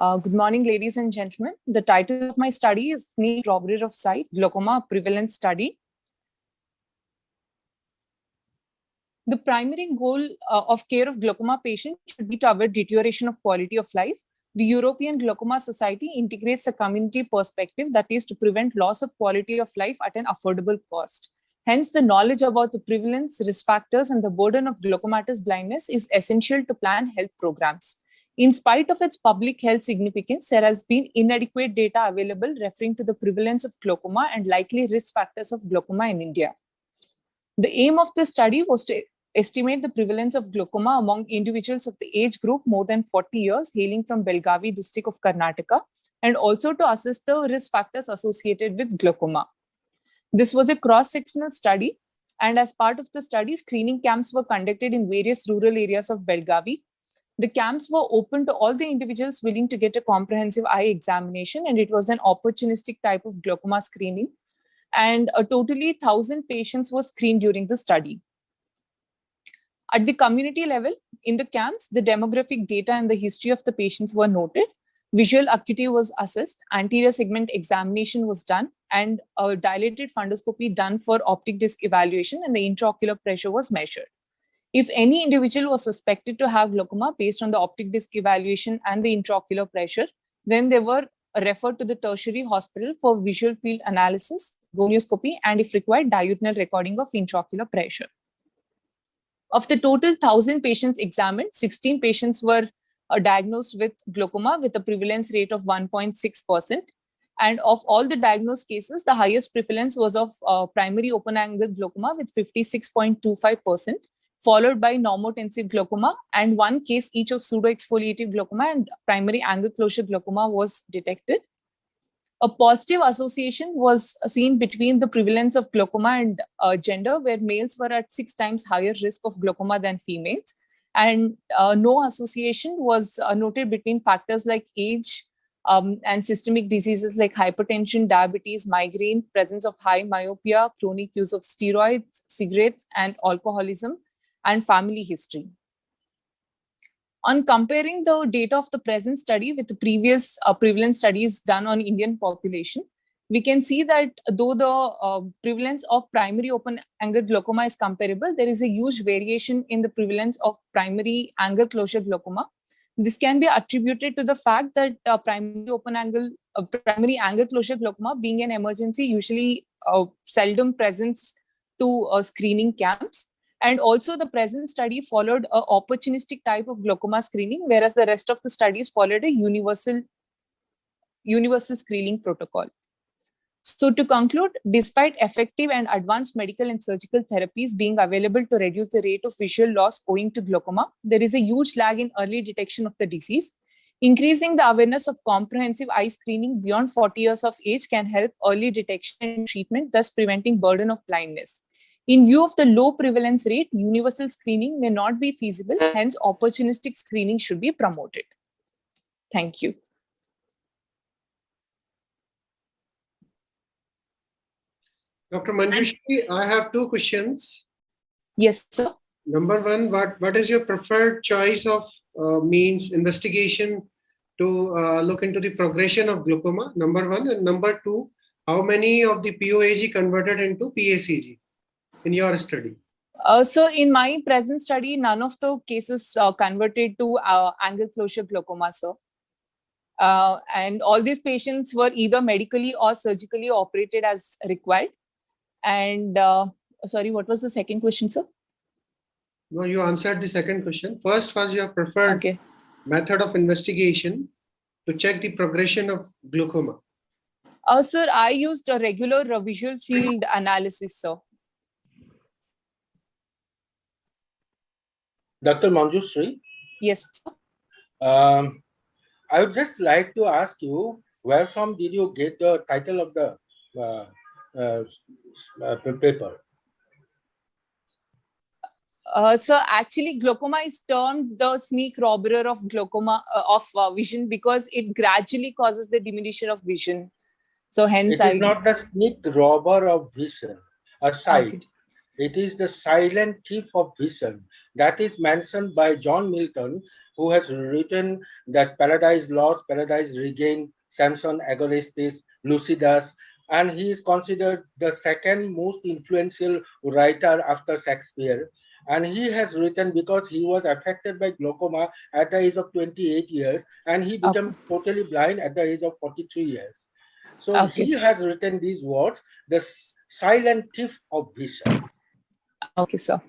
Good morning, ladies and gentlemen. The title of my study is Sneak Robbery of Sight, Glaucoma Prevalence Study. The primary goal of care of glaucoma patients should be to avoid deterioration of quality of life. The European Glaucoma Society integrates a community perspective, that is to prevent loss of quality of life at an affordable cost. Hence, the knowledge about the prevalence, risk factors, and the burden of glaucomatous blindness is essential to plan health programs. In spite of its public health significance, there has been inadequate data available referring to the prevalence of glaucoma and likely risk factors of glaucoma in India. The aim of the study was to estimate the prevalence of glaucoma among individuals of the age group more than 40 years hailing from Belgavi district of Karnataka, and also to assess the risk factors associated with glaucoma. This was a cross-sectional study, and as part of the study, screening camps were conducted in various rural areas of Belgavi. The camps were open to all the individuals willing to get a comprehensive eye examination, and it was an opportunistic type of glaucoma screening. And totally 1,000 patients were screened during the study. At the community level, in the camps, the demographic data and the history of the patients were noted. Visual acuity was assessed, anterior segment examination was done, and a dilated fundoscopy done for optic disc evaluation, and the intraocular pressure was measured. If any individual was suspected to have glaucoma based on the optic disc evaluation and the intraocular pressure, then they were referred to the tertiary hospital for visual field analysis, gonioscopy, and if required, diurnal recording of intraocular pressure. Of the total 1,000 patients examined, 16 patients were diagnosed with glaucoma with a prevalence rate of 1.6%. And of all the diagnosed cases, the highest prevalence was of primary open-angle glaucoma with 56.25%, followed by normotensive glaucoma, and one case each of pseudoexfoliative glaucoma and primary angle closure glaucoma was detected. A positive association was seen between the prevalence of glaucoma and gender, where males were at 6 times higher risk of glaucoma than females. And no association was noted between factors like age and systemic diseases like hypertension, diabetes, migraine, presence of high myopia, chronic use of steroids, cigarettes, and alcoholism, and family history. On comparing the data of the present study with the previous prevalence studies done on Indian population, we can see that though the prevalence of primary open-angle glaucoma is comparable, there is a huge variation in the prevalence of primary angle closure glaucoma. This can be attributed to the fact that primary angle closure glaucoma, being an emergency, usually seldom presents to screening camps. And also the present study followed an opportunistic type of glaucoma screening, whereas the rest of the studies followed a universal screening protocol. So to conclude, despite effective and advanced medical and surgical therapies being available to reduce the rate of visual loss owing to glaucoma, there is a huge lag in early detection of the disease. Increasing the awareness of comprehensive eye screening beyond 40 years of age can help early detection and treatment, thus preventing burden of blindness. In view of the low prevalence rate, universal screening may not be feasible, hence opportunistic screening should be promoted. Thank you. Dr. Manjushri, I have 2 questions. Yes, sir. Number 1, what is your preferred choice of means investigation to look into the progression of glaucoma? Number 1. And number 2, how many of the POAG converted into PACG in your study? So in my present study, none of the cases converted to angle closure glaucoma, sir. And all these patients were either medically or surgically operated as required. And sorry, what was the second question, sir? No, you answered the second question. First was your preferred method of investigation to check the progression of glaucoma. Sir, I used a regular visual field analysis, sir. Dr. Manjushri? Yes, sir. I would just like to ask you, where from did you get the title of the paper? So actually, glaucoma is termed the sneak robber of glaucoma of vision because it gradually causes the diminution of vision. So hence, it is not the sneak robber of vision, a sight. Okay. It is the silent thief of vision that is mentioned by John Milton who has written that Paradise Lost, Paradise Regained, Samson Agonistes, Lucidas, and he is considered the second most influential writer after Shakespeare. And he has written because he was affected by glaucoma at the age of 28 years, and he became totally blind at the age of 43 years. So Okay, he sir. has written these words, the silent thief of vision. Okay, sir.